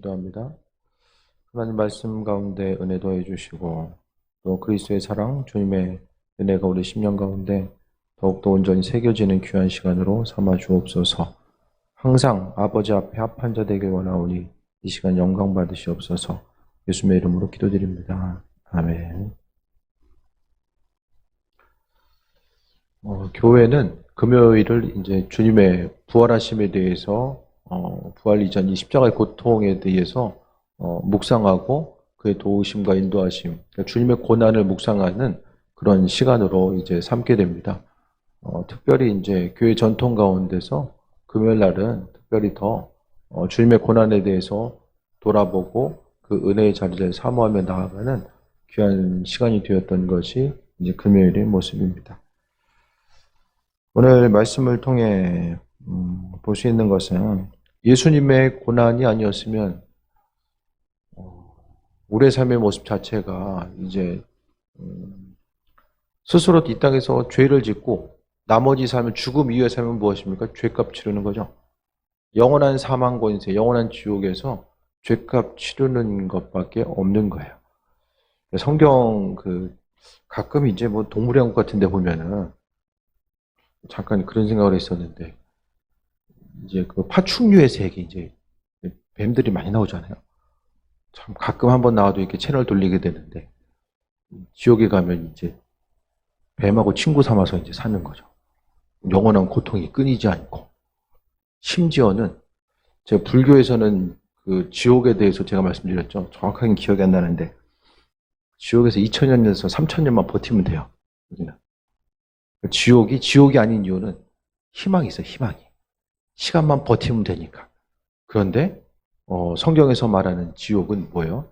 기도합니다. 하나님 말씀 가운데 은혜 더해 주시고 또 그리스도의 사랑, 주님의 은혜가 우리 심령 가운데 더욱더 온전히 새겨지는 귀한 시간으로 삼아 주옵소서. 항상 아버지 앞에 합한 자 되길 원하오니 이 시간 영광 받으시옵소서. 예수님의 이름으로 기도드립니다. 아멘. 교회는 금요일을 이제 주님의 부활하심에 대해서 부활 이전 이 십자가의 고통에 대해서 묵상하고 그의 도우심과 인도하심, 그러니까 주님의 고난을 묵상하는 그런 시간으로 이제 삼게 됩니다. 특별히 이제 교회 전통 가운데서 금요일 날은 특별히 더 주님의 고난에 대해서 돌아보고 그 은혜의 자리를 사모하며 나아가는 귀한 시간이 되었던 것이 이제 금요일의 모습입니다. 오늘 말씀을 통해 볼 수 있는 것은 예수님의 고난이 아니었으면 우리의 삶의 모습 자체가 이제 스스로 이 땅에서 죄를 짓고 나머지 삶은 죽음 이후의 삶은 무엇입니까? 죄값 치르는 거죠. 영원한 사망 권세, 영원한 지옥에서 죄값 치르는 것밖에 없는 거예요. 성경 가끔 이제 뭐 동물의 왕국 같은 데 보면은 잠깐 그런 생각을 했었는데, 이제 그 파충류의 세계, 이제 뱀들이 많이 나오잖아요. 참 가끔 한번 나와도 이렇게 채널 돌리게 되는데, 지옥에 가면 이제 뱀하고 친구 삼아서 이제 사는 거죠. 영원한 고통이 끊이지 않고. 심지어는 제가 불교에서는 그 지옥에 대해서 제가 말씀드렸죠. 정확하게 기억이 안 나는데, 지옥에서 2000년에서 3000년만 버티면 돼요. 여기는. 지옥이 아닌 이유는 희망이 있어요, 희망이. 시간만 버티면 되니까. 그런데, 성경에서 말하는 지옥은 뭐예요?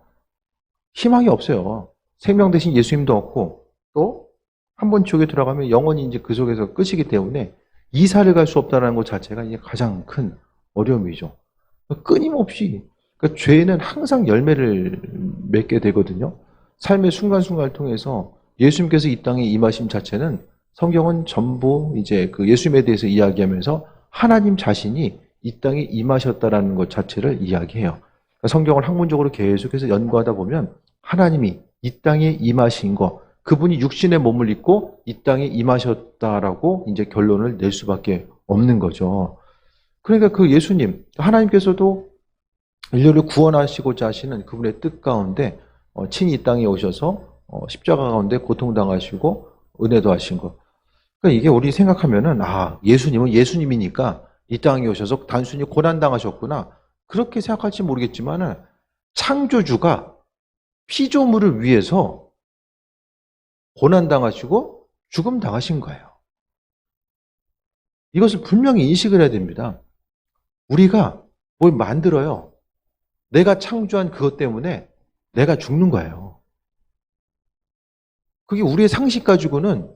희망이 없어요. 생명 대신 예수님도 없고, 또, 한 번 지옥에 들어가면 영원히 이제 그 속에서 끝이기 때문에 이사를 갈 수 없다는 것 자체가 이제 가장 큰 어려움이죠. 끊임없이, 그러니까 죄는 항상 열매를 맺게 되거든요. 삶의 순간순간을 통해서 예수님께서 이 땅에 임하심 자체는 성경은 전부 이제 그 예수님에 대해서 이야기하면서 하나님 자신이 이 땅에 임하셨다라는 것 자체를 이야기해요. 그러니까 성경을 학문적으로 계속해서 연구하다 보면 하나님이 이 땅에 임하신 것, 그분이 육신의 몸을 입고 이 땅에 임하셨다라고 이제 결론을 낼 수밖에 없는 거죠. 그러니까 그 예수님, 하나님께서도 인류를 구원하시고자 하시는 그분의 뜻 가운데 친히 이 땅에 오셔서 십자가 가운데 고통당하시고 은혜도 하신 것. 그러니까 이게 우리 생각하면은, 예수님은 예수님이니까 이 땅에 오셔서 단순히 고난당하셨구나. 그렇게 생각할지 모르겠지만은, 창조주가 피조물을 위해서 고난당하시고 죽음당하신 거예요. 이것을 분명히 인식을 해야 됩니다. 우리가 뭘 만들어요. 내가 창조한 그것 때문에 내가 죽는 거예요. 그게 우리의 상식 가지고는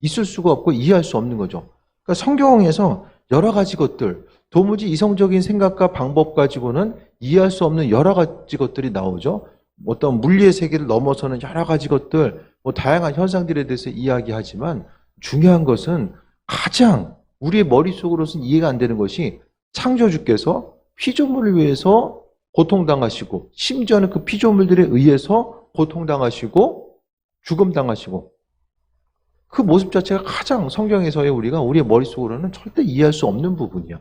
있을 수가 없고 이해할 수 없는 거죠. 그러니까 성경에서 여러 가지 것들, 도무지 이성적인 생각과 방법 가지고는 이해할 수 없는 여러 가지 것들이 나오죠. 어떤 물리의 세계를 넘어서는 여러 가지 것들, 다양한 현상들에 대해서 이야기하지만 중요한 것은 가장 우리의 머릿속으로서는 이해가 안 되는 것이 창조주께서 피조물을 위해서 고통당하시고, 심지어는 그 피조물들에 의해서 고통당하시고 죽음당하시고, 그 모습 자체가 가장 성경에서의 우리의 머릿속으로는 절대 이해할 수 없는 부분이야.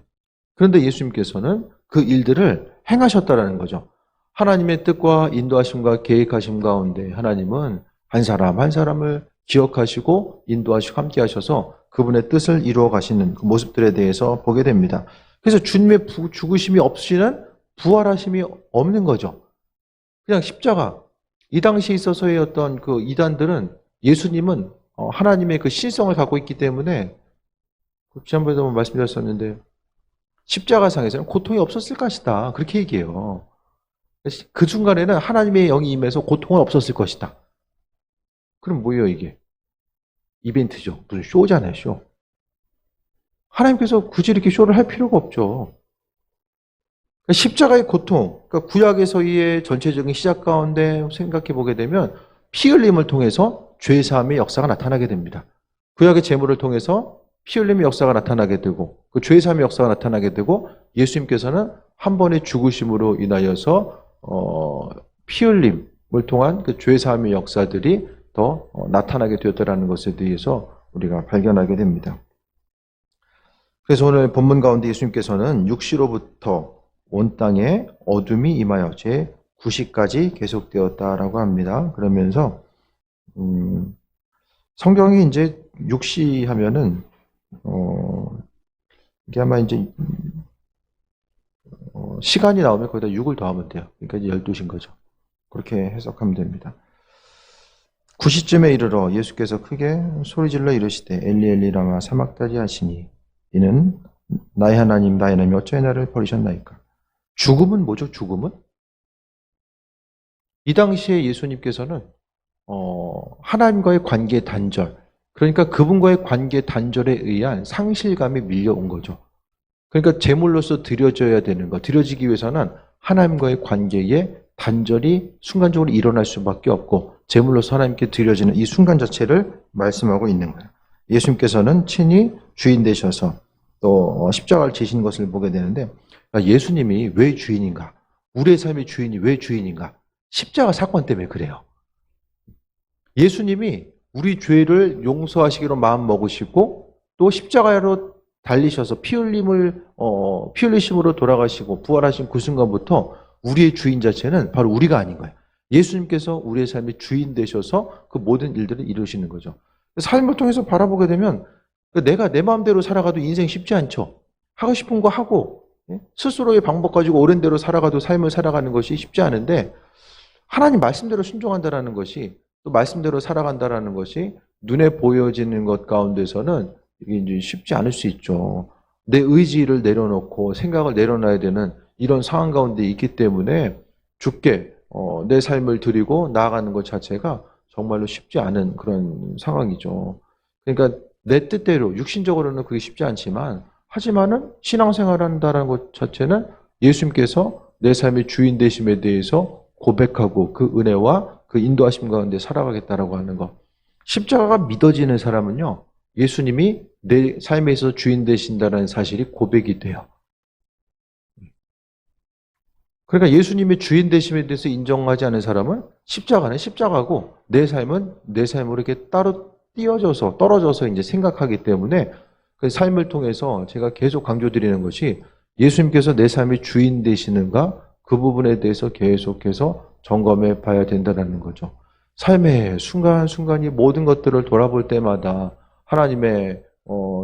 그런데 예수님께서는 그 일들을 행하셨다라는 거죠. 하나님의 뜻과 인도하심과 계획하심 가운데 하나님은 한 사람 한 사람을 기억하시고 인도하시고 함께 하셔서 그분의 뜻을 이루어 가시는 그 모습들에 대해서 보게 됩니다. 그래서 주님의 죽으심이 없이는 부활하심이 없는 거죠. 그냥 십자가. 이 당시에 있어서의 어떤 그 이단들은 예수님은 하나님의 그 신성을 갖고 있기 때문에, 지난번에도 말씀드렸었는데, 십자가상에서는 고통이 없었을 것이다. 그렇게 얘기해요. 그 순간에는 하나님의 영이 임해서 고통은 없었을 것이다. 그럼 뭐예요, 이게? 이벤트죠. 무슨 쇼잖아요, 쇼. 하나님께서 굳이 이렇게 쇼를 할 필요가 없죠. 십자가의 고통, 그러니까 구약에서의 전체적인 시작 가운데 생각해 보게 되면 피 흘림을 통해서 죄 사함의 역사가 나타나게 됩니다. 구약의 제물을 통해서 피 흘림의 역사가 나타나게 되고, 그 죄 사함의 역사가 나타나게 되고, 예수님께서는 한 번의 죽으심으로 인하여서 피 흘림을 통한 그 죄사함의 역사들이 더 나타나게 되었다는 것에 대해서 우리가 발견하게 됩니다. 그래서 오늘 본문 가운데 예수님께서는 육시로부터 온 땅에 어둠이 임하여 제 9시까지 계속되었다라고 합니다. 그러면서 성경이 이제 육시 하면은 이게 아마 이제 시간이 나오면 거기다 6을 더하면 돼요. 그러니까 이제 12시인 거죠. 그렇게 해석하면 됩니다. 9시쯤에 이르러 예수께서 크게 소리질러 이르시되 엘리 엘리 라마 사막다니 하시니 이는 나의 하나님 나의 하나님 어찌하여 나를 버리셨나이까. 죽음은 뭐죠? 죽음은? 이 당시에 예수님께서는 하나님과의 관계 단절, 그러니까 그분과의 관계 단절에 의한 상실감이 밀려온 거죠. 그러니까 제물로서 드려져야 되는 것, 드려지기 위해서는 하나님과의 관계에 단절이 순간적으로 일어날 수밖에 없고 제물로서 하나님께 드려지는 이 순간 자체를 말씀하고 있는 거예요. 예수님께서는 친히 주인 되셔서 또 십자가를 지신 것을 보게 되는데 예수님이 왜 주인인가? 우리의 삶의 주인이 왜 주인인가? 십자가 사건 때문에 그래요. 예수님이 우리 죄를 용서하시기로 마음 먹으시고 또 십자가로 달리셔서 피 흘리심으로 돌아가시고 부활하신 그 순간부터 우리의 주인 자체는 바로 우리가 아닌 거예요. 예수님께서 우리의 삶의 주인 되셔서 그 모든 일들을 이루시는 거죠. 삶을 통해서 바라보게 되면 내가 내 마음대로 살아가도 인생 쉽지 않죠. 하고 싶은 거 하고 스스로의 방법 가지고 옳은 대로 살아가도 삶을 살아가는 것이 쉽지 않은데 하나님 말씀대로 순종한다라는 것이 또 말씀대로 살아간다라는 것이 눈에 보여지는 것 가운데서는 이게 이제 쉽지 않을 수 있죠. 내 의지를 내려놓고 생각을 내려놔야 되는 이런 상황 가운데 있기 때문에 주께 내 삶을 드리고 나아가는 것 자체가 정말로 쉽지 않은 그런 상황이죠. 그러니까 내 뜻대로 육신적으로는 그게 쉽지 않지만 하지만은 신앙생활 한다는 것 자체는 예수님께서 내 삶의 주인 되심에 대해서 고백하고 그 은혜와 그 인도하심 가운데 살아가겠다라고 하는 것. 십자가가 믿어지는 사람은요, 예수님이 내 삶에 있어서 주인 되신다는 사실이 고백이 돼요. 그러니까 예수님의 주인 되심에 대해서 인정하지 않은 사람은 십자가는 십자가고 내 삶은 내 삶으로 이렇게 따로 띄어져서 떨어져서 이제 생각하기 때문에 그 삶을 통해서 제가 계속 강조드리는 것이 예수님께서 내 삶의 주인 되시는가 그 부분에 대해서 계속해서 점검해 봐야 된다는 거죠. 삶의 순간순간이 모든 것들을 돌아볼 때마다 하나님의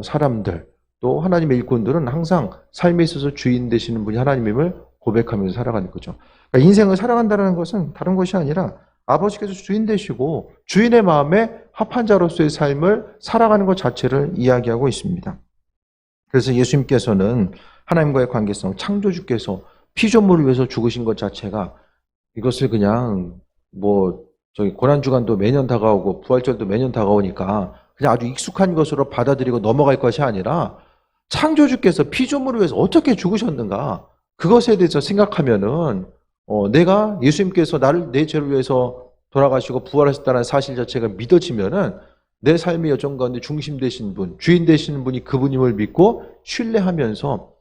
사람들 또 하나님의 일꾼들은 항상 삶에 있어서 주인 되시는 분이 하나님임을 고백하면서 살아가는 거죠. 그러니까 인생을 살아간다는 것은 다른 것이 아니라 아버지께서 주인 되시고 주인의 마음에 합한 자로서의 삶을 살아가는 것 자체를 이야기하고 있습니다. 그래서 예수님께서는 하나님과의 관계성, 창조주께서 피조물을 위해서 죽으신 것 자체가 이것을 그냥 고난주간도 매년 다가오고 부활절도 매년 다가오니까 그냥 아주 익숙한 것으로 받아들이고 넘어갈 것이 아니라 창조주께서 피조물을 위해서 어떻게 죽으셨는가 그것에 대해서 생각하면은 내가 예수님께서 나를 내 죄를 위해서 돌아가시고 부활하셨다는 사실 자체가 믿어지면은 내 삶의 여정 가운데 중심 되신 분, 주인 되시는 분이 그분임을 믿고 신뢰하면서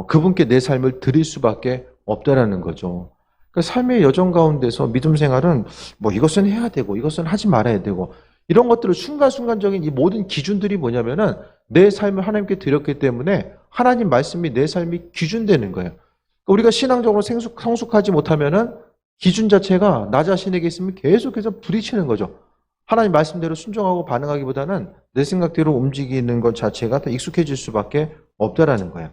그분께 내 삶을 드릴 수밖에 없다라는 거죠. 그러니까 삶의 여정 가운데서 믿음 생활은 이것은 해야 되고 이것은 하지 말아야 되고 이런 것들을 순간순간적인 이 모든 기준들이 뭐냐면은 내 삶을 하나님께 드렸기 때문에 하나님 말씀이 내 삶이 기준되는 거예요. 그러니까 우리가 신앙적으로 성숙하지 못하면은 기준 자체가 나 자신에게 있으면 계속해서 부딪히는 거죠. 하나님 말씀대로 순종하고 반응하기보다는 내 생각대로 움직이는 것 자체가 더 익숙해질 수밖에 없다라는 거예요.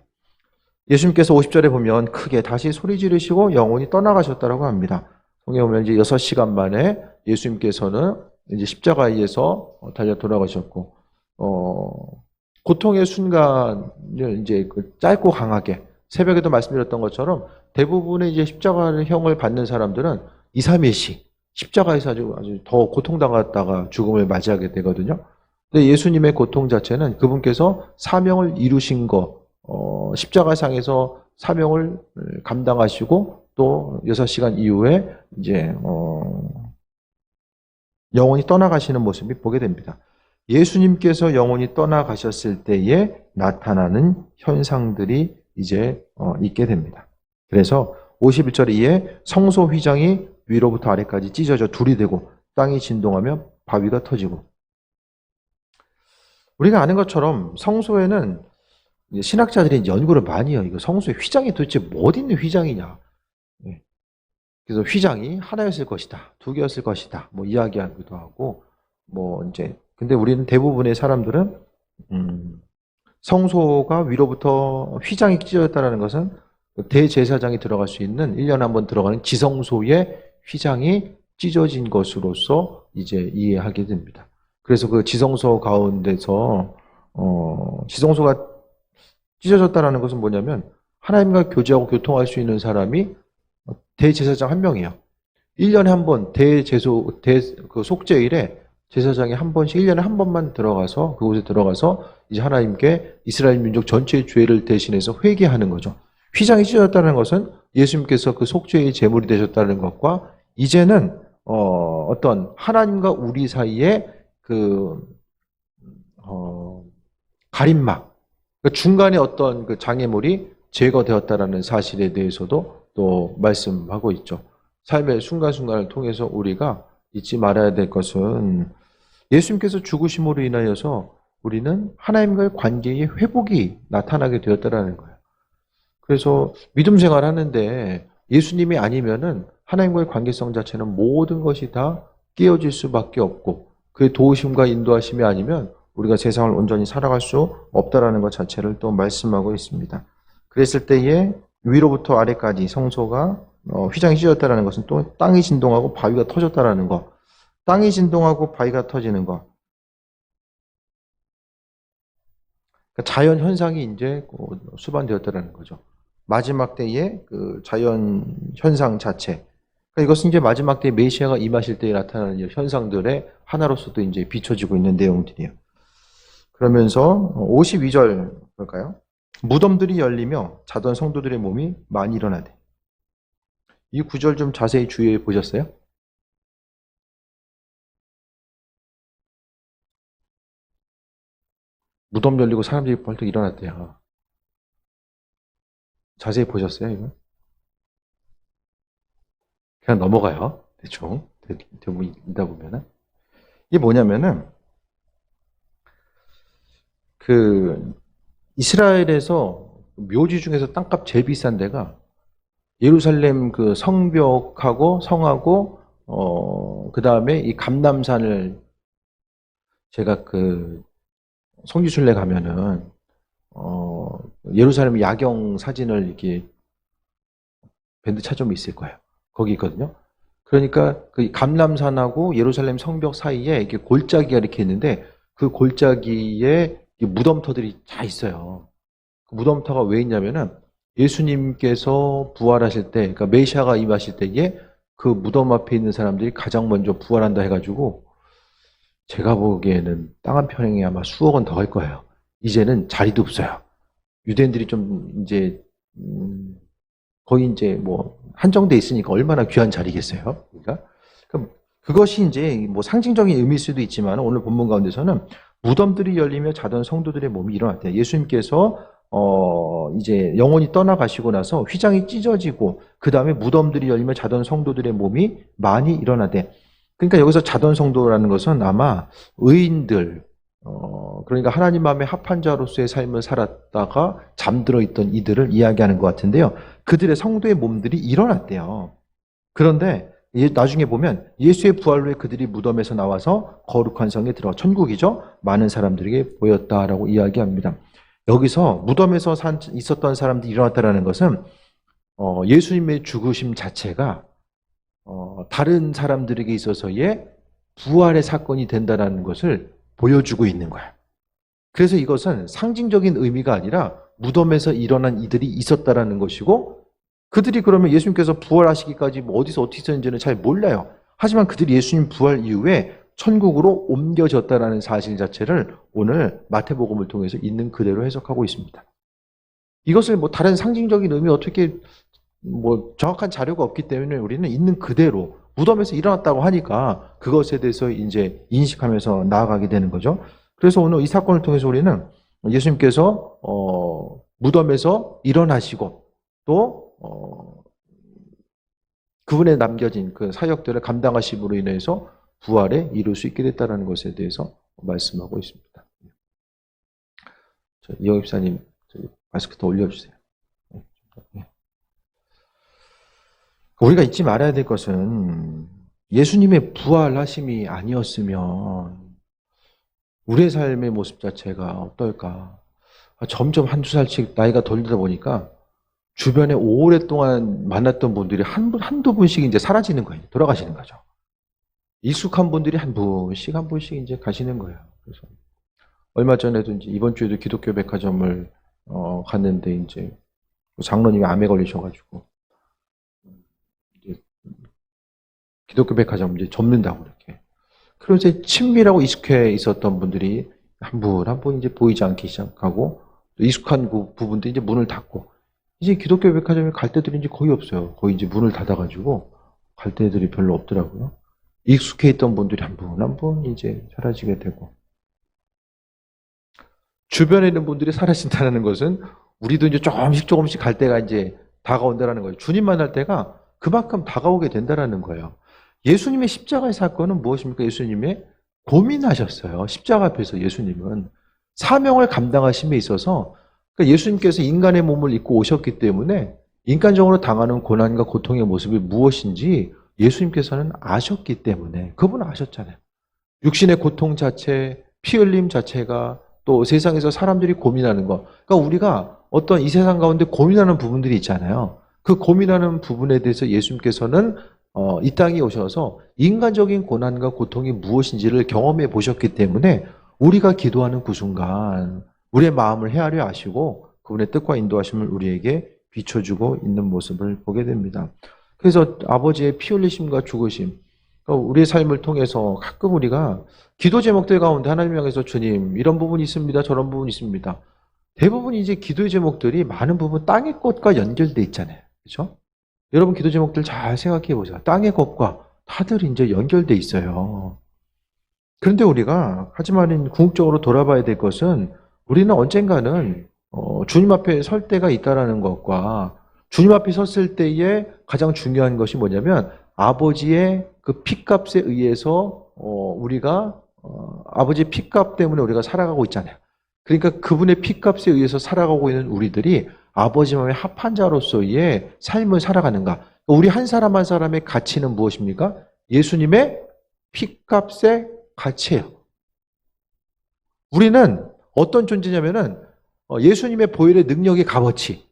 예수님께서 50절에 보면 크게 다시 소리 지르시고 영혼이 떠나가셨다라고 합니다. 성경에 보면 이제 6시간 만에 예수님께서는 이제 십자가에서 달려 돌아가셨고, 고통의 순간을 이제 짧고 강하게 새벽에도 말씀드렸던 것처럼 대부분의 이제 십자가형을 받는 사람들은 2, 3일씩 십자가에서 아주 더 고통당했다가 죽음을 맞이하게 되거든요. 근데 예수님의 고통 자체는 그분께서 사명을 이루신 거, 십자가상에서 사명을 감당하시고 또 6시간 이후에 이제 영혼이 떠나가시는 모습이 보게 됩니다. 예수님께서 영혼이 떠나가셨을 때에 나타나는 현상들이 이제 있게 됩니다. 그래서 51절에 이에 성소 휘장이 위로부터 아래까지 찢어져 둘이 되고 땅이 진동하며 바위가 터지고. 우리가 아는 것처럼 성소에는 신학자들이 이제 연구를 많이 해요. 이거 성소의 휘장이 도대체 뭐 어디 있는 휘장이냐. 예. 그래서 휘장이 하나였을 것이다, 두 개였을 것이다, 뭐 이야기하기도 하고, 뭐 이제 근데 우리는 대부분의 사람들은 성소가 위로부터 휘장이 찢어졌다는 것은 대제사장이 들어갈 수 있는 1년에 한 번 들어가는 지성소의 휘장이 찢어진 것으로서 이제 이해하게 됩니다. 그래서 그 지성소 가운데서 지성소가 찢어졌다는 것은 뭐냐면 하나님과 교제하고 교통할 수 있는 사람이 대제사장 한 명이에요. 1년에 한 번 그 속죄일에 제사장이 한 번씩 1년에 한 번만 들어가서 그곳에 들어가서 이제 하나님께 이스라엘 민족 전체의 죄를 대신해서 회개하는 거죠. 휘장이 찢어졌다는 것은 예수님께서 그 속죄의 제물이 되셨다는 것과 이제는 어떤 하나님과 우리 사이에 그 가림막, 그러니까 중간에 어떤 그 장애물이 제거되었다라는 사실에 대해서도 또 말씀하고 있죠. 삶의 순간순간을 통해서 우리가 잊지 말아야 될 것은 예수님께서 죽으심으로 인하여서 우리는 하나님과의 관계의 회복이 나타나게 되었다라는 거예요. 그래서 믿음 생활 하는데 예수님이 아니면은 하나님과의 관계성 자체는 모든 것이 다 깨어질 수밖에 없고 그의 도우심과 인도하심이 아니면 우리가 세상을 온전히 살아갈 수 없다라는 것 자체를 또 말씀하고 있습니다. 그랬을 때에 위로부터 아래까지 성소가 휘장이 찢어졌다는 것은 또 땅이 진동하고 바위가 터졌다라는 것. 땅이 진동하고 바위가 터지는 것. 그러니까 자연 현상이 이제 수반되었다라는 거죠. 마지막 때의 그 자연 현상 자체. 그러니까 이것은 이제 마지막 때 메시아가 임하실 때에 나타나는 현상들의 하나로서도 이제 비춰지고 있는 내용들이에요. 그러면서 52절 볼까요? 무덤들이 열리며 자던 성도들의 몸이 많이 일어나되. 이 구절 좀 자세히 주의해 보셨어요? 무덤 열리고 사람들이 벌떡 일어났대요. 자세히 보셨어요, 이거? 그냥 넘어가요. 대충. 대부분 읽다 보면은. 이게 뭐냐면은, 이스라엘에서 묘지 중에서 땅값 제일 비싼 데가 예루살렘 그 성벽하고 성하고, 그 다음에 이 감람산을 제가 성지순례 가면은, 예루살렘 야경 사진을 이렇게 밴드 찾으면 있을 거예요. 거기 있거든요. 그러니까 그 감람산하고 예루살렘 성벽 사이에 이렇게 골짜기가 이렇게 있는데 그 골짜기에 무덤터들이 다 있어요. 그 무덤터가 왜 있냐면은 예수님께서 부활하실 때, 그러니까 메시아가 임하실 때에 그 무덤 앞에 있는 사람들이 가장 먼저 부활한다 해가지고 제가 보기에는 땅 한 평에 아마 수억 원 더 할 거예요. 이제는 자리도 없어요. 유대인들이 좀 이제 거의 이제 뭐 한정돼 있으니까 얼마나 귀한 자리겠어요. 그러니까 그것이 이제 뭐 상징적인 의미일 수도 있지만 오늘 본문 가운데서는 무덤들이 열리며 자던 성도들의 몸이 일어났대요. 예수님께서 이제 영원히 떠나가시고 나서 휘장이 찢어지고 그 다음에 무덤들이 열리며 자던 성도들의 몸이 많이 일어나대. 그러니까 여기서 자던 성도라는 것은 아마 의인들, 그러니까 하나님 마음에 합한 자로서의 삶을 살았다가 잠들어 있던 이들을 이야기하는 것 같은데요. 그들의 성도의 몸들이 일어났대요. 그런데 나중에 보면 예수의 부활로에 그들이 무덤에서 나와서 거룩한 성에 들어가 천국이죠. 많은 사람들에게 보였다라고 이야기합니다. 여기서 무덤에서 있었던 사람들이 일어났다는 것은 예수님의 죽으심 자체가 다른 사람들에게 있어서의 부활의 사건이 된다는 것을 보여주고 있는 거야. 그래서 이것은 상징적인 의미가 아니라 무덤에서 일어난 이들이 있었다라는 것이고 그들이 그러면 예수님께서 부활하시기까지 뭐 어디서 어떻게 있었는지는 잘 몰라요. 하지만 그들이 예수님 부활 이후에 천국으로 옮겨졌다라는 사실 자체를 오늘 마태복음을 통해서 있는 그대로 해석하고 있습니다. 이것을 뭐 다른 상징적인 의미 어떻게 뭐 정확한 자료가 없기 때문에 우리는 있는 그대로 무덤에서 일어났다고 하니까 그것에 대해서 이제 인식하면서 나아가게 되는 거죠. 그래서 오늘 이 사건을 통해서 우리는 예수님께서 무덤에서 일어나시고 또 그분에 남겨진 그 사역들을 감당하심으로 인해서 부활에 이룰 수 있게 됐다는 것에 대해서 말씀하고 있습니다. 이영 입사님, 마스크 더 올려주세요. 우리가 잊지 말아야 될 것은 예수님의 부활하심이 아니었으면 우리의 삶의 모습 자체가 어떨까? 점점 한두 살씩 나이가 덜 들다 보니까 주변에 오랫동안 만났던 분들이 한두 분씩 이제 사라지는 거예요. 돌아가시는 거죠. 익숙한 분들이 한 분씩 이제 가시는 거예요. 그래서 얼마 전에도 이제 이번 주에도 기독교 백화점을 갔는데 이제 장로님이 암에 걸리셔가지고 이제 기독교 백화점 이제 접는다고 이렇게. 그래서 친밀하고 익숙해 있었던 분들이 한 분 이제 보이지 않기 시작하고 또 익숙한 부분들이 이제 문을 닫고 이제 기독교 백화점에 갈 때들이 이제 거의 없어요. 거의 이제 문을 닫아가지고 갈 때들이 별로 없더라고요. 익숙해 있던 분들이 한 분 이제 사라지게 되고 주변에 있는 분들이 사라진다는 것은 우리도 이제 조금씩 갈 때가 이제 다가온다는 거예요. 주님 만날 때가 그만큼 다가오게 된다는 거예요. 예수님의 십자가의 사건은 무엇입니까? 예수님의 고민하셨어요. 십자가 앞에서 예수님은 사명을 감당하심에 있어서 그러니까 예수님께서 인간의 몸을 입고 오셨기 때문에 인간적으로 당하는 고난과 고통의 모습이 무엇인지 예수님께서는 아셨기 때문에 그분은 아셨잖아요. 육신의 고통 자체, 피 흘림 자체가 또 세상에서 사람들이 고민하는 거. 그러니까 우리가 어떤 이 세상 가운데 고민하는 부분들이 있잖아요. 그 고민하는 부분에 대해서 예수님께서는 이 땅에 오셔서 인간적인 고난과 고통이 무엇인지를 경험해 보셨기 때문에 우리가 기도하는 그 순간 우리의 마음을 헤아려 아시고 그분의 뜻과 인도하심을 우리에게 비춰주고 있는 모습을 보게 됩니다. 그래서 아버지의 피 흘리심과 죽으심, 그러니까 우리의 삶을 통해서 가끔 우리가 기도 제목들 가운데 하나님 향해서 주님 이런 부분이 있습니다. 저런 부분이 있습니다. 대부분 이제 기도의 제목들이 많은 부분 땅의 것과 연결돼 있잖아요. 그렇죠? 여러분 기도 제목들 잘 생각해 보세요. 땅의 것과 다들 이제 연결돼 있어요. 그런데 우리가 하지만 궁극적으로 돌아봐야 될 것은 우리는 언젠가는 주님 앞에 설 때가 있다라는 것과 주님 앞에 섰을 때에 가장 중요한 것이 뭐냐면 아버지의 그 피값에 의해서 우리가 아버지의 피값 때문에 우리가 살아가고 있잖아요. 그러니까 그분의 피값에 의해서 살아가고 있는 우리들이 아버지 마음의 합한 자로서의 삶을 살아가는가? 우리 한 사람 한 사람의 가치는 무엇입니까? 예수님의 피값의 가치예요. 우리는 어떤 존재냐면은 예수님의 보혈의 능력의 값어치,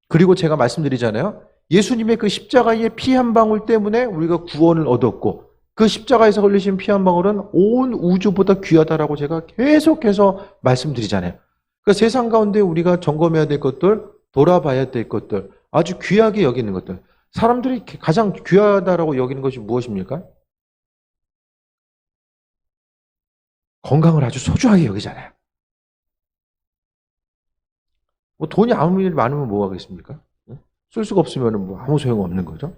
그리고 제가 말씀드리잖아요. 예수님의 그 십자가의 피 한 방울 때문에 우리가 구원을 얻었고 그 십자가에서 흘리신 피 한 방울은 온 우주보다 귀하다라고 제가 계속해서 말씀드리잖아요. 그 세상 가운데 우리가 점검해야 될 것들, 돌아봐야 될 것들, 아주 귀하게 여기는 것들, 사람들이 가장 귀하다라고 여기는 것이 무엇입니까? 건강을 아주 소중하게 여기잖아요. 뭐 돈이 아무리 많으면 뭐 하겠습니까? 쓸 수가 없으면 뭐 아무 소용 없는 거죠.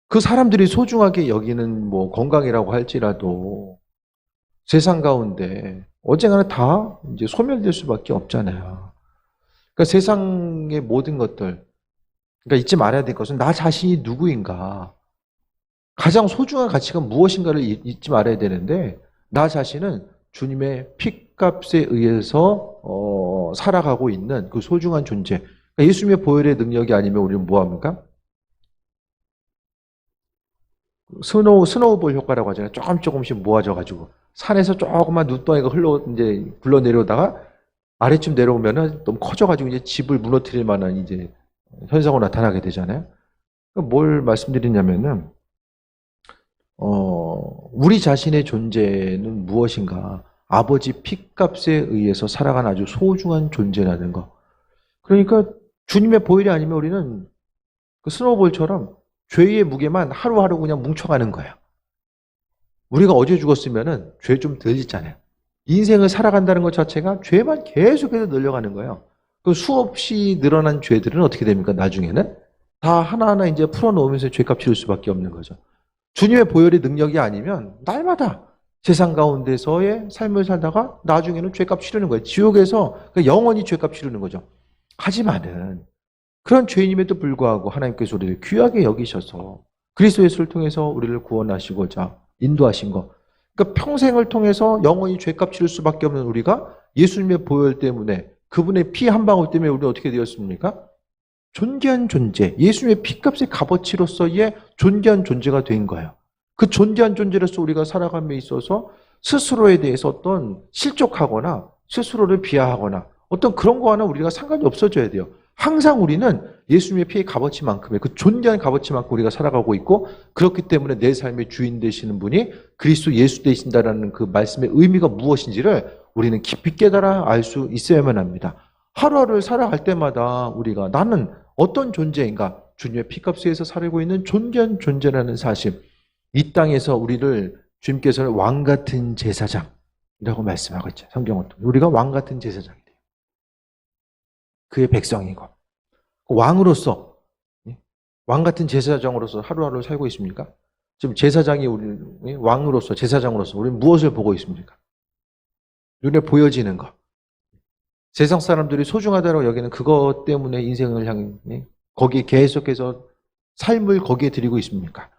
그 사람들이 소중하게 여기는 뭐 건강이라고 할지라도 세상 가운데 언젠가는 다 이제 소멸될 수밖에 없잖아요. 그러니까 세상의 모든 것들, 그러니까 잊지 말아야 될 것은 나 자신이 누구인가, 가장 소중한 가치가 무엇인가를 잊지 말아야 되는데 나 자신은 주님의 피값에 의해서 살아가고 있는 그 소중한 존재. 그러니까 예수님의 보혈의 능력이 아니면 우리는 뭐 합니까? 스노우볼 효과라고 하잖아요. 조금씩 모아져가지고 산에서 조그만 눈덩이가 이제 굴러 내려오다가 아래쯤 내려오면은 너무 커져가지고 이제 집을 무너뜨릴 만한 이제 현상으로 나타나게 되잖아요. 그러니까 뭘 말씀드리냐면은 우리 자신의 존재는 무엇인가? 아버지 피값에 의해서 살아간 아주 소중한 존재라는 거. 그러니까 주님의 보혈이 아니면 우리는 그 스노우볼처럼 죄의 무게만 하루하루 그냥 뭉쳐가는 거예요. 우리가 어제 죽었으면은 죄 좀 덜 짓잖아요. 인생을 살아간다는 것 자체가 죄만 계속해서 늘려가는 거예요. 그 수없이 늘어난 죄들은 어떻게 됩니까? 나중에는 다 하나하나 이제 풀어놓으면서 죄값 치를 수밖에 없는 거죠. 주님의 보혈의 능력이 아니면 날마다 세상 가운데서의 삶을 살다가 나중에는 죄값 치르는 거예요. 지옥에서 영원히 죄값 치르는 거죠. 하지만은 그런 죄인임에도 불구하고 하나님께서 우리를 귀하게 여기셔서 그리스도 예수를 통해서 우리를 구원하시고자 인도하신 것. 그러니까 평생을 통해서 영원히 죄값 치를 수밖에 없는 우리가 예수님의 보혈 때문에 그분의 피 한 방울 때문에 우리는 어떻게 되었습니까? 존귀한 존재, 예수님의 피값의 값어치로서의 존귀한 존재가 된 거예요. 그 존귀한 존재로서 우리가 살아감에 있어서 스스로에 대해서 어떤 실족하거나 스스로를 비하하거나 어떤 그런 거 하나 우리가 상관이 없어져야 돼요. 항상 우리는 예수님의 피의 값어치만큼의 그 존귀한 값어치만큼 우리가 살아가고 있고, 그렇기 때문에 내 삶의 주인 되시는 분이 그리스도 예수 되신다라는 그 말씀의 의미가 무엇인지를 우리는 깊이 깨달아 알 수 있어야만 합니다. 하루하루를 살아갈 때마다 우리가 나는 어떤 존재인가, 주님의 피값에서 살고 있는 존귀한 존재라는 사실, 이 땅에서 우리를 주님께서는 왕 같은 제사장이라고 말씀하고 있죠. 성경은 우리가 왕 같은 제사장이 돼요. 그의 백성이고 왕으로서, 왕 같은 제사장으로서 하루하루를 살고 있습니까? 지금 제사장이 우리 왕으로서 제사장으로서 우리는 무엇을 보고 있습니까? 눈에 보여지는 것. 세상 사람들이 소중하다고 여기는 그것 때문에 인생을 향해 거기에 계속해서 삶을 거기에 드리고 있습니까?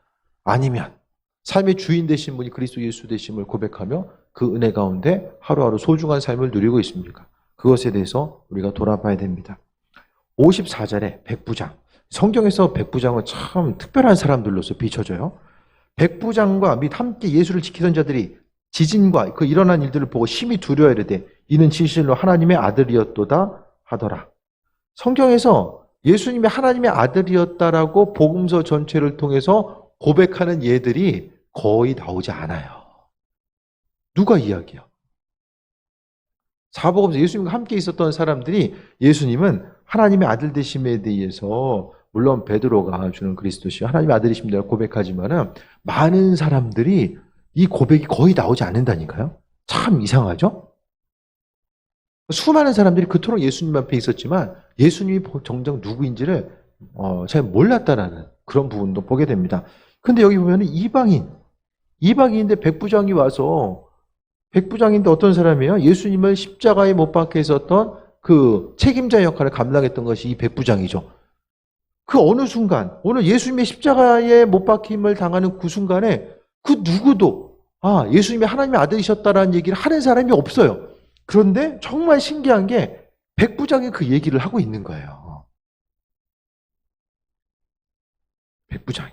아니면 삶의 주인 되신 분이 그리스도 예수 되심을 고백하며 그 은혜 가운데 하루하루 소중한 삶을 누리고 있습니까? 그것에 대해서 우리가 돌아봐야 됩니다. 54절에 백부장. 성경에서 백부장은 참 특별한 사람들로서 비춰져요. 백부장과 및 함께 예수를 지키던 자들이 지진과 그 일어난 일들을 보고 심히 두려워 이르되 이는 진실로 하나님의 아들이었도다 하더라. 성경에서 예수님이 하나님의 아들이었다라고 복음서 전체를 통해서 고백하는 예들이 거의 나오지 않아요. 누가 이야기해요? 사복음서 예수님과 함께 있었던 사람들이 예수님은 하나님의 아들 되심에 대해서 물론 베드로가 주는 그리스도시요 하나님의 아들이십니다 고백하지만은 많은 사람들이 이 고백이 거의 나오지 않는다니까요. 참 이상하죠? 수많은 사람들이 그토록 예수님 앞에 있었지만 예수님이 정작 누구인지를 잘 몰랐다라는 그런 부분도 보게 됩니다. 근데 여기 보면은 이방인인데 백부장이 와서, 백부장인데 어떤 사람이에요? 예수님을 십자가에 못 박혀 있었던 그 책임자 역할을 감당했던 것이 이 백부장이죠. 그 어느 순간, 오늘 예수님의 십자가에 못 박힘을 당하는 그 순간에 그 누구도 예수님이 하나님의 아들이셨다라는 얘기를 하는 사람이 없어요. 그런데 정말 신기한 게 백부장이 그 얘기를 하고 있는 거예요. 백부장이.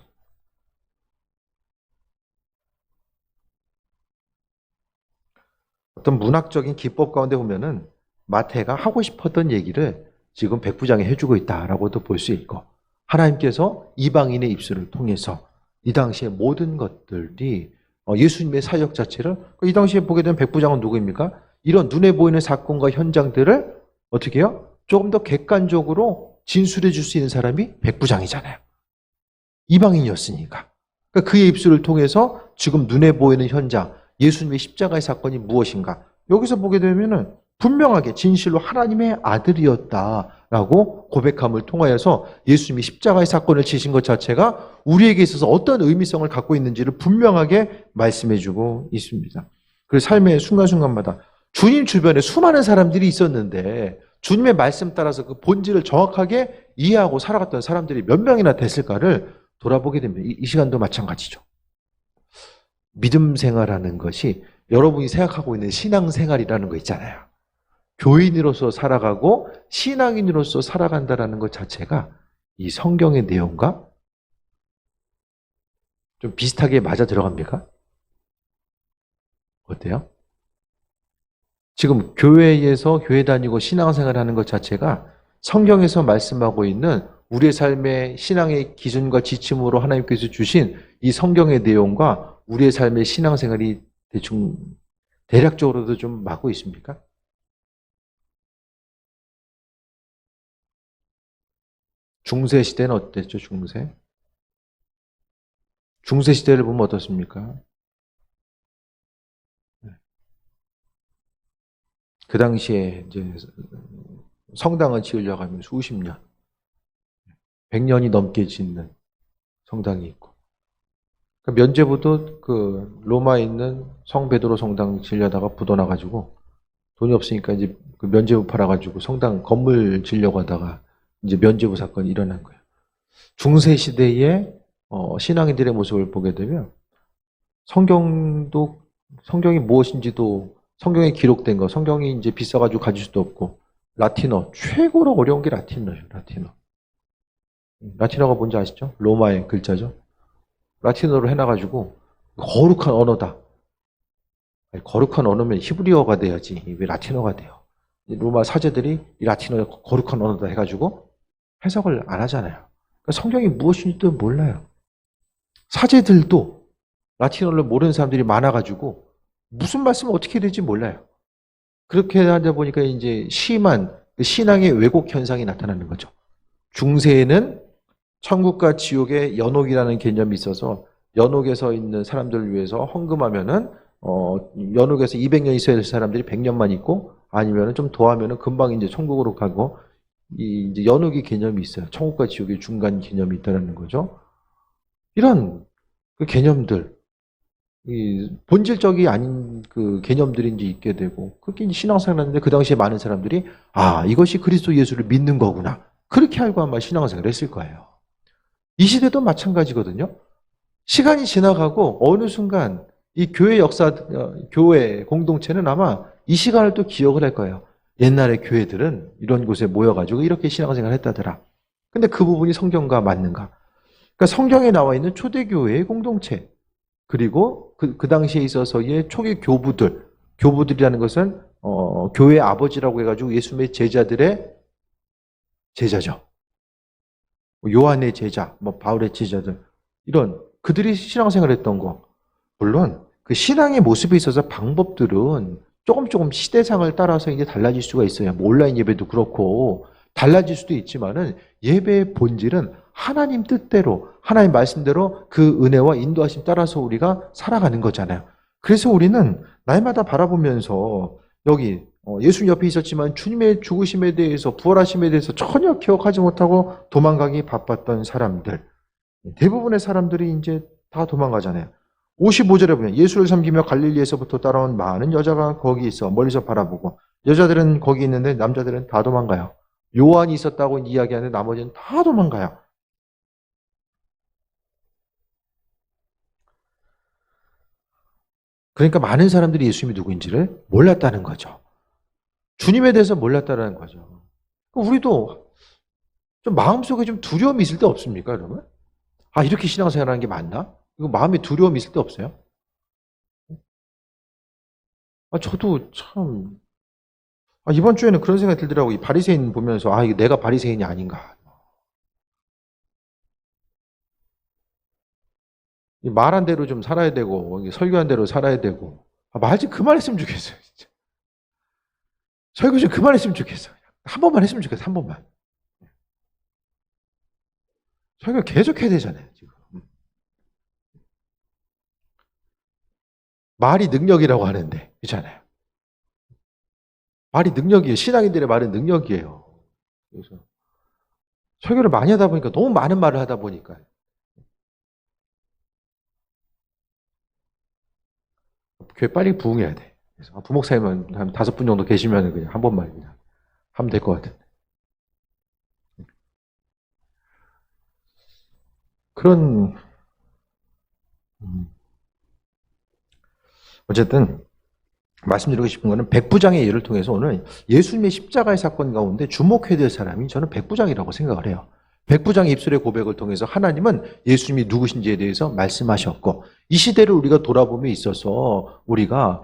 어떤 문학적인 기법 가운데 보면은 마태가 하고 싶었던 얘기를 지금 백부장이 해주고 있다라고도 볼 수 있고, 하나님께서 이방인의 입술을 통해서 이 당시의 모든 것들이 예수님의 사역 자체를, 이 당시에 보게 되면 백부장은 누구입니까? 이런 눈에 보이는 사건과 현장들을 어떻게 해요? 조금 더 객관적으로 진술해 줄 수 있는 사람이 백부장이잖아요. 이방인이었으니까. 그러니까 그의 입술을 통해서 지금 눈에 보이는 현장, 예수님의 십자가의 사건이 무엇인가? 여기서 보게 되면은 분명하게 진실로 하나님의 아들이었다라고 고백함을 통하여서 예수님이 십자가의 사건을 지신 것 자체가 우리에게 있어서 어떤 의미성을 갖고 있는지를 분명하게 말씀해주고 있습니다. 그래서 삶의 순간순간마다 주님 주변에 수많은 사람들이 있었는데 주님의 말씀 따라서 그 본질을 정확하게 이해하고 살아갔던 사람들이 몇 명이나 됐을까를 돌아보게 됩니다. 이 시간도 마찬가지죠. 믿음 생활하는 것이 여러분이 생각하고 있는 신앙생활이라는 거 있잖아요. 교인으로서 살아가고 신앙인으로서 살아간다는 것 자체가 이 성경의 내용과 좀 비슷하게 맞아 들어갑니까? 어때요? 지금 교회에서 교회 다니고 신앙생활하는 것 자체가 성경에서 말씀하고 있는 우리의 삶의 신앙의 기준과 지침으로 하나님께서 주신 이 성경의 내용과 우리의 삶의 신앙생활이 대략적으로도 좀 맞고 있습니까? 중세 시대는 어땠죠, 중세? 중세 시대를 보면 어떻습니까? 그 당시에 이제 성당을 지으려고 하면 수십 년, 100년이 넘게 짓는 성당이 있고, 면죄부도 그 로마에 있는 성 베드로 성당 지으려다가 부도나가지고 돈이 없으니까 이제 그 면죄부 팔아가지고 성당 건물 지으려고 하다가 이제 면죄부 사건이 일어난 거예요. 중세 시대의 신앙인들의 모습을 보게 되면 성경이 무엇인지도 성경에 기록된 거, 성경이 이제 비싸가지고 가질 수도 없고, 라틴어, 최고로 어려운 게 라틴어예요, 라틴어. 라틴어가 뭔지 아시죠? 로마의 글자죠? 라틴어로 해놔가지고, 거룩한 언어다. 아니, 거룩한 언어면 히브리어가 돼야지. 왜 라틴어가 돼요? 로마 사제들이 이 라틴어에 거룩한 언어다 해가지고 해석을 안 하잖아요. 그러니까 성경이 무엇인지도 몰라요. 사제들도 라틴어를 모르는 사람들이 많아가지고 무슨 말씀을 어떻게 해야 될지 몰라요. 그렇게 하다 보니까 이제 심한 신앙의 왜곡 현상이 나타나는 거죠. 중세에는 천국과 지옥의 연옥이라는 개념이 있어서 연옥에서 있는 사람들을 위해서 헌금하면은 연옥에서 200년 있어야 될 사람들이 100년만 있고 아니면은 좀 더하면은 금방 이제 천국으로 가고 이제 연옥의 개념이 있어요. 천국과 지옥의 중간 개념이 있다는 거죠. 이런 그 개념들, 본질적이 아닌 그 개념들이 이제 있게 되고 그게 이제 신앙생활을 하는데 그 당시에 많은 사람들이 이것이 그리스도 예수를 믿는 거구나. 그렇게 알고 아마 신앙생활을 했을 거예요. 이 시대도 마찬가지거든요. 시간이 지나가고 어느 순간 이 교회 역사, 교회 공동체는 아마 이 시간을 또 기억을 할 거예요. 옛날에 교회들은 이런 곳에 모여가지고 이렇게 신앙생활을 했다더라. 근데 그 부분이 성경과 맞는가? 그러니까 성경에 나와 있는 초대교회의 공동체, 그리고 그 당시에 있어서의 초기 교부들이라는 것은 교회 아버지라고 해가지고 예수님의 제자들의 제자죠. 요한의 제자, 바울의 제자들, 이런 그들이 신앙생활을 했던 거. 물론 그 신앙의 모습에 있어서 방법들은 조금 시대상을 따라서 이제 달라질 수가 있어요. 온라인 예배도 그렇고 달라질 수도 있지만은 예배의 본질은 하나님 뜻대로, 하나님 말씀대로 그 은혜와 인도하심 따라서 우리가 살아가는 거잖아요. 그래서 우리는 날마다 바라보면서 여기 예수님 옆에 있었지만 주님의 죽으심에 대해서, 부활하심에 대해서 전혀 기억하지 못하고 도망가기 바빴던 사람들, 대부분의 사람들이 이제 다 도망가잖아요. 55절에 보면 예수를 섬기며 갈릴리에서부터 따라온 많은 여자가 거기 있어 멀리서 바라보고, 여자들은 거기 있는데 남자들은 다 도망가요. 요한이 있었다고 이야기하는데 나머지는 다 도망가요. 그러니까 많은 사람들이 예수님이 누구인지를 몰랐다는 거죠. 주님에 대해서 몰랐다는 거죠. 우리도 좀 마음속에 좀 두려움이 있을 때 없습니까, 여러분? 이렇게 신앙생활하는 게 맞나? 이거 마음에 두려움이 있을 때 없어요? 저도 참 이번 주에는 그런 생각이 들더라고요. 이 바리새인 보면서 이게 내가 바리새인이 아닌가. 말한 대로 좀 살아야 되고 설교한 대로 살아야 되고 말 좀 그만했으면 좋겠어요. 진짜. 설교 좀 그만했으면 좋겠어요. 한 번만 했으면 좋겠어요. 한 번만. 설교 계속 해야 되잖아요. 지금. 말이 능력이라고 하는데 그렇잖아요. 말이 능력이에요. 신앙인들의 말은 능력이에요. 그래서 설교를 많이 하다 보니까 너무 많은 말을 하다 보니까 교회 빨리 부흥해야 돼. 그래서 부목사님은 한 5분 정도 계시면 그냥 한 번만 그냥 하면 될 것 같은데. 그런 어쨌든 말씀드리고 싶은 거는 백부장의 예를 통해서 오늘 예수님의 십자가의 사건 가운데 주목해야 될 사람이 저는 백부장이라고 생각을 해요. 백부장의 입술의 고백을 통해서 하나님은 예수님이 누구신지에 대해서 말씀하셨고, 이 시대를 우리가 돌아봄에 있어서 우리가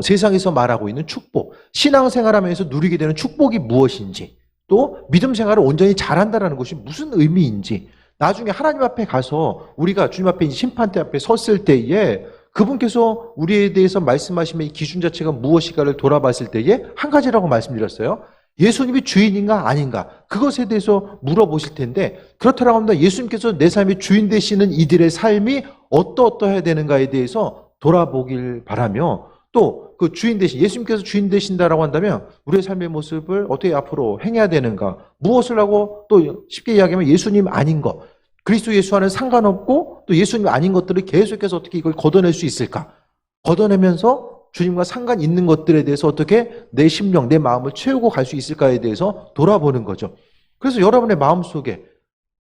세상에서 말하고 있는 축복, 신앙생활하면서 누리게 되는 축복이 무엇인지, 또 믿음 생활을 온전히 잘한다는 것이 무슨 의미인지, 나중에 하나님 앞에 가서 우리가 주님 앞에 심판대 앞에 섰을 때에 그분께서 우리에 대해서 말씀하시면 이 기준 자체가 무엇인가를 돌아봤을 때에 한 가지라고 말씀드렸어요. 예수님이 주인인가 아닌가 그것에 대해서 물어보실 텐데, 그렇다고 합니다. 예수님께서 내 삶의 주인 되시는 이들의 삶이 어떠해야 되는가에 대해서 돌아보길 바라며, 또 그 주인 되신 예수님께서 주인 되신다라고 한다면 우리의 삶의 모습을 어떻게 앞으로 행해야 되는가, 무엇을 하고, 또 쉽게 이야기하면 예수님 아닌 것, 그리스도 예수와는 상관없고 또 예수님 아닌 것들을 계속해서 어떻게 이걸 걷어낼 수 있을까, 걷어내면서 주님과 상관 있는 것들에 대해서 어떻게 내 심령, 내 마음을 채우고 갈 수 있을까에 대해서 돌아보는 거죠. 그래서 여러분의 마음속에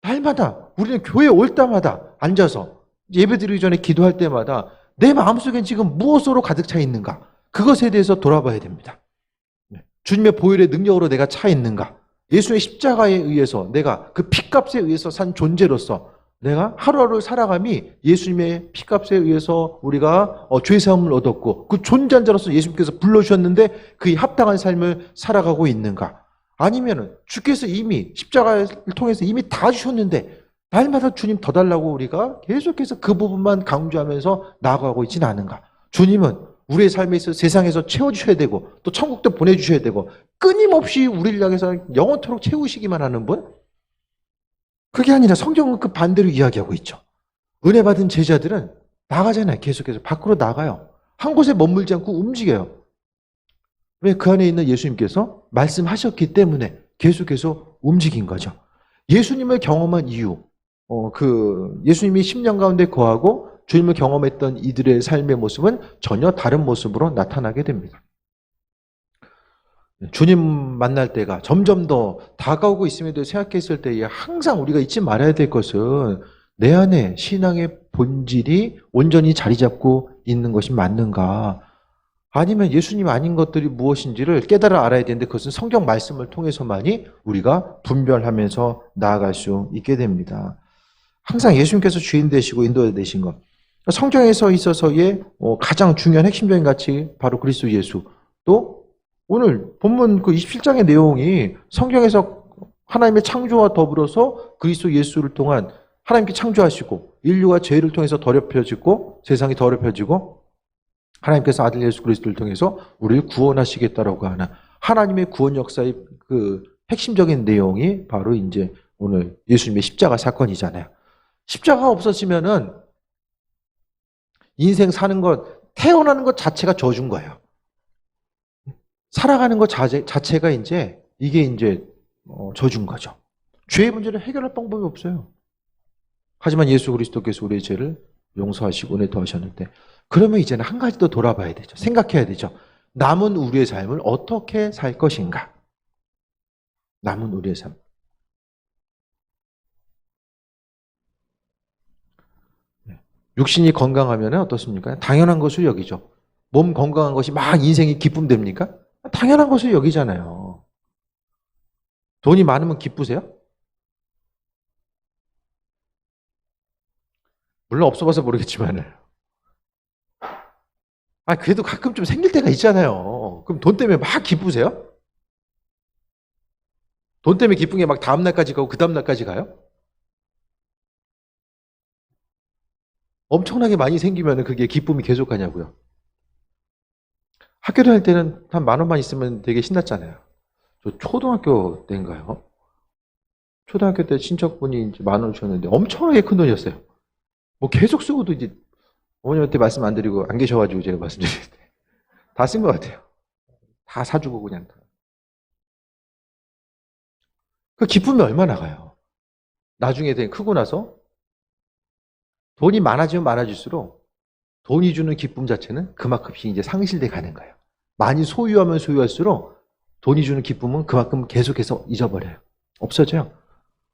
날마다 우리는 교회 올 때마다 앉아서 예배 드리기 전에 기도할 때마다 내 마음속엔 지금 무엇으로 가득 차 있는가? 그것에 대해서 돌아봐야 됩니다. 주님의 보혈의 능력으로 내가 차 있는가? 예수의 십자가에 의해서 내가 그 피값에 의해서 산 존재로서 내가 하루하루 살아감이 예수님의 피값에 의해서 우리가 죄사함을 얻었고 그 존재한 자로서 예수님께서 불러주셨는데 그에 합당한 삶을 살아가고 있는가? 아니면은 주께서 이미 십자가를 통해서 이미 다 주셨는데 날마다 주님 더 달라고 우리가 계속해서 그 부분만 강조하면서 나아가고 있지는 않은가? 주님은 우리의 삶에 있어 세상에서 채워주셔야 되고 또 천국도 보내주셔야 되고 끊임없이 우리를 향해서 영원토록 채우시기만 하는 분? 그게 아니라 성경은 그 반대로 이야기하고 있죠. 은혜 받은 제자들은 나가잖아요. 계속해서 밖으로 나가요. 한 곳에 머물지 않고 움직여요. 왜? 그 안에 있는 예수님께서 말씀하셨기 때문에 계속해서 움직인 거죠. 예수님을 경험한 이유, 예수님이 10년 가운데 거하고 주님을 경험했던 이들의 삶의 모습은 전혀 다른 모습으로 나타나게 됩니다. 주님 만날 때가 점점 더 다가오고 있음에도 생각했을 때에 항상 우리가 잊지 말아야 될 것은 내 안에 신앙의 본질이 온전히 자리 잡고 있는 것이 맞는가? 아니면 예수님 아닌 것들이 무엇인지를 깨달아 알아야 되는데 그것은 성경 말씀을 통해서만이 우리가 분별하면서 나아갈 수 있게 됩니다. 항상 예수님께서 주인 되시고 인도자 되신 것. 성경에서 있어서의 가장 중요한 핵심적인 가치 바로 그리스도 예수. 또 오늘 본문 그 27장의 내용이 성경에서 하나님의 창조와 더불어서 그리스도 예수를 통한 하나님께 창조하시고 인류가 죄를 통해서 더럽혀지고 세상이 더럽혀지고 하나님께서 아들 예수 그리스도를 통해서 우리를 구원하시겠다라고 하는 하나님의 구원 역사의 그 핵심적인 내용이 바로 이제 오늘 예수님의 십자가 사건이잖아요. 십자가가 없었으면은 인생 사는 것, 태어나는 것 자체가 저주인 거예요. 살아가는 것 자체가 이게 이제 저주인 거죠. 죄의 문제를 해결할 방법이 없어요. 하지만 예수 그리스도께서 우리의 죄를 용서하시고 은혜 더하셨는데 그러면 이제는 한 가지 더 돌아봐야 되죠. 생각해야 되죠. 남은 우리의 삶을 어떻게 살 것인가? 남은 우리의 삶. 육신이 건강하면 어떻습니까? 당연한 것을 여기죠. 몸 건강한 것이 막 인생이 기쁨 됩니까? 당연한 것을 여기잖아요. 돈이 많으면 기쁘세요? 물론 없어봐서 모르겠지만은. 그래도 가끔 좀 생길 때가 있잖아요. 그럼 돈 때문에 막 기쁘세요? 돈 때문에 기쁜 게 막 다음날까지 가고 그 다음날까지 가요? 엄청나게 많이 생기면 그게 기쁨이 계속 가냐고요. 학교 다닐 때는 한 10,000원만 있으면 되게 신났잖아요. 저 초등학교 때인가요? 초등학교 때 친척분이 이제 10,000원 주셨는데 엄청나게 큰 돈이었어요. 뭐 계속 쓰고도 이제 어머님한테 말씀 안 드리고 안 계셔가지고 제가 말씀드리는데 다 쓴 것 같아요. 다 사주고 그냥. 그 기쁨이 얼마나 가요? 나중에 크고 나서 돈이 많아지면 많아질수록 돈이 주는 기쁨 자체는 그만큼씩 이제 상실돼 가는 거예요. 많이 소유하면 소유할수록 돈이 주는 기쁨은 그만큼 계속해서 잊어버려요. 없어져요.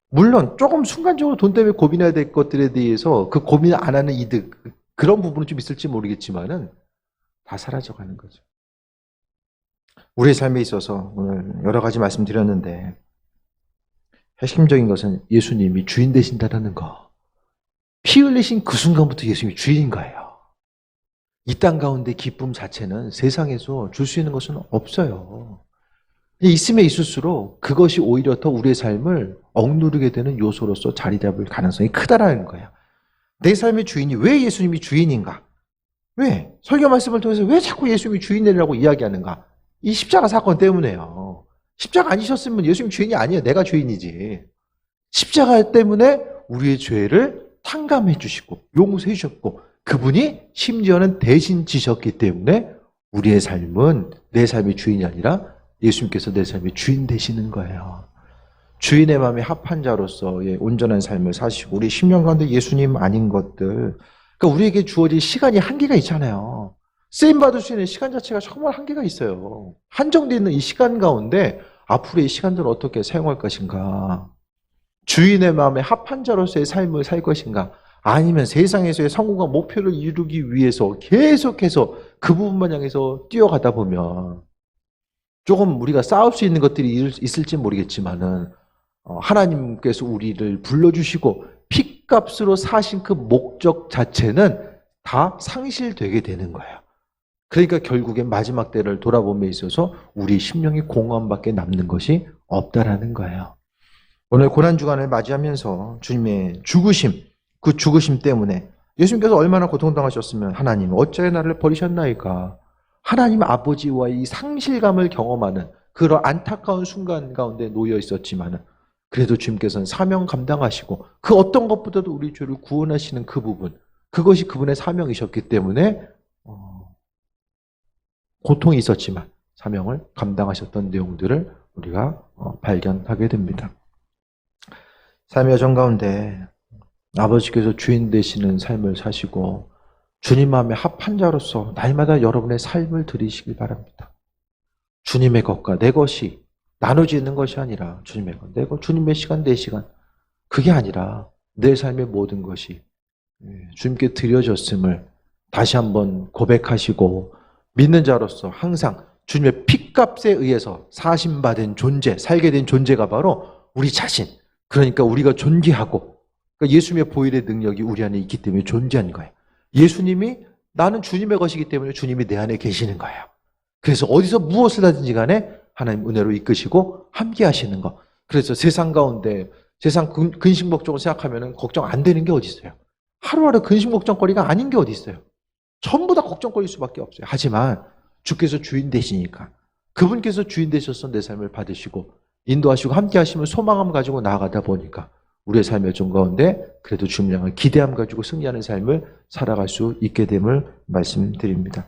물론 조금 순간적으로 돈 때문에 고민해야 될 것들에 대해서 그 고민 안 하는 이득, 그런 부분은 좀 있을지 모르겠지만은 다 사라져가는 거죠. 우리의 삶에 있어서 오늘 여러 가지 말씀드렸는데 핵심적인 것은 예수님이 주인 되신다는 거. 피 흘리신 그 순간부터 예수님이 주인인 거예요. 이 땅 가운데 기쁨 자체는 세상에서 줄 수 있는 것은 없어요. 있으면 있을수록 그것이 오히려 더 우리의 삶을 억누르게 되는 요소로서 자리 잡을 가능성이 크다라는 거예요. 내 삶의 주인이 왜 예수님이 주인인가? 왜? 설교 말씀을 통해서 왜 자꾸 예수님이 주인이라고 이야기하는가? 이 십자가 사건 때문에요. 십자가 아니셨으면 예수님 주인이 아니에요. 내가 주인이지. 십자가 때문에 우리의 죄를 탕감해 주시고 용서해 주셨고 그분이 심지어는 대신 지셨기 때문에 우리의 삶은 내 삶의 주인이 아니라 예수님께서 내 삶의 주인 되시는 거예요. 주인의 마음에 합한 자로서의 온전한 삶을 사시고 우리 10년 가운데 예수님 아닌 것들, 그러니까 우리에게 주어진 시간이 한계가 있잖아요. 쓰임받을 수 있는 시간 자체가 정말 한계가 있어요. 한정되어 있는 이 시간 가운데 앞으로의 시간들을 어떻게 사용할 것인가? 주인의 마음에 합한 자로서의 삶을 살 것인가? 아니면 세상에서의 성공과 목표를 이루기 위해서 계속해서 그 부분만 향해서 뛰어가다 보면 조금 우리가 싸울 수 있는 것들이 있을지 모르겠지만은 하나님께서 우리를 불러주시고 핏값으로 사신 그 목적 자체는 다 상실되게 되는 거예요. 그러니까 결국엔 마지막 때를 돌아봄에 있어서 우리 심령이 공허함밖에 남는 것이 없다라는 거예요. 오늘 고난주간을 맞이하면서 주님의 죽으심, 그 죽으심 때문에 예수님께서 얼마나 고통당하셨으면 하나님 어찌하여 나를 버리셨나이까? 하나님 아버지와의 이 상실감을 경험하는 그런 안타까운 순간 가운데 놓여 있었지만은 그래도 주님께서는 사명 감당하시고 그 어떤 것보다도 우리 죄를 구원하시는 그 부분, 그것이 그분의 사명이셨기 때문에 고통이 있었지만 사명을 감당하셨던 내용들을 우리가 발견하게 됩니다. 삶의 여정 가운데 아버지께서 주인 되시는 삶을 사시고 주님 마음에 합한 자로서 날마다 여러분의 삶을 드리시길 바랍니다. 주님의 것과 내 것이 나눠지는 것이 아니라 주님의 것, 내 것, 주님의 시간, 내 시간, 그게 아니라 내 삶의 모든 것이 주님께 드려졌음을 다시 한번 고백하시고 믿는 자로서 항상 주님의 핏값에 의해서 사심받은 존재, 살게 된 존재가 바로 우리 자신, 그러니까 우리가 존귀하고 그러니까 예수님의 보혈의 능력이 우리 안에 있기 때문에 존재한 거예요. 예수님이 나는 주님의 것이기 때문에 주님이 내 안에 계시는 거예요. 그래서 어디서 무엇을 하든지 간에 하나님 은혜로 이끄시고 함께 하시는 것. 그래서 세상 가운데 세상 근심 걱정을 생각하면 걱정 안 되는 게 어디 있어요. 하루하루 근심 걱정거리가 아닌 게 어디 있어요. 전부 다 걱정거릴 수밖에 없어요. 하지만 주께서 주인 되시니까 그분께서 주인 되셔서 내 삶을 받으시고 인도하시고 함께 하시면 소망함 가지고 나아가다 보니까 우리의 삶의 여정 가운데 그래도 주님을 향한 기대함 가지고 승리하는 삶을 살아갈 수 있게 됨을 말씀드립니다.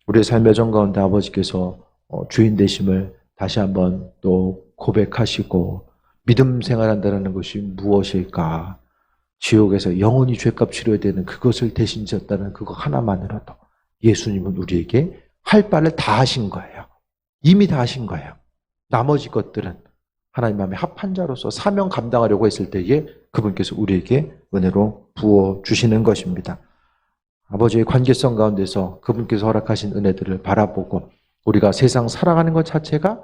우리의 삶의 여정 가운데 아버지께서 주인 되심을 다시 한번 또 고백하시고 믿음 생활한다는 것이 무엇일까? 지옥에서 영원히 죄값 치러야 되는 그것을 대신 지었다는 그거 하나만으로도 예수님은 우리에게 할 바를 다 하신 거예요. 이미 다 하신 거예요. 나머지 것들은 하나님 마음에 합한 자로서 사명 감당하려고 했을 때에 그분께서 우리에게 은혜로 부어주시는 것입니다. 아버지의 관계성 가운데서 그분께서 허락하신 은혜들을 바라보고 우리가 세상 살아가는 것 자체가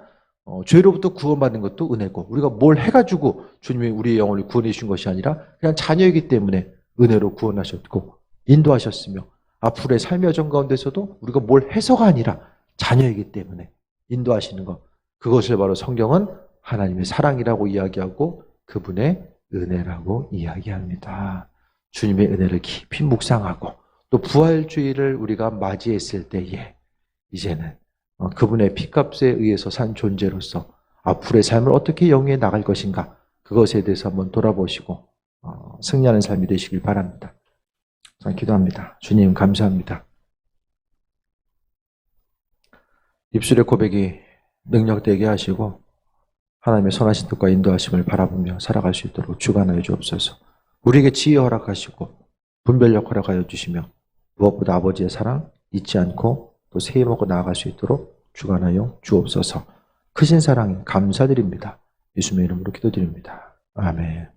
죄로부터 구원받는 것도 은혜고 우리가 뭘 해가지고 주님이 우리의 영혼을 구원해 주신 것이 아니라 그냥 자녀이기 때문에 은혜로 구원하셨고 인도하셨으며 앞으로의 삶의 여정 가운데서도 우리가 뭘 해서가 아니라 자녀이기 때문에 인도하시는 것, 그것을 바로 성경은 하나님의 사랑이라고 이야기하고 그분의 은혜라고 이야기합니다. 주님의 은혜를 깊이 묵상하고 또 부활주의를 우리가 맞이했을 때에 이제는 그분의 피값에 의해서 산 존재로서 앞으로의 삶을 어떻게 영위해 나갈 것인가, 그것에 대해서 한번 돌아보시고 승리하는 삶이 되시길 바랍니다. 기도합니다. 주님 감사합니다. 입술의 고백이 능력되게 하시고 하나님의 선하신 뜻과 인도하심을 바라보며 살아갈 수 있도록 주관하여 주옵소서. 우리에게 지혜 허락하시고 분별력 허락하여 주시며 무엇보다 아버지의 사랑 잊지 않고 또 새해 먹고 나아갈 수 있도록 주관하여 주옵소서. 크신 사랑에 감사드립니다. 예수님의 이름으로 기도드립니다. 아멘.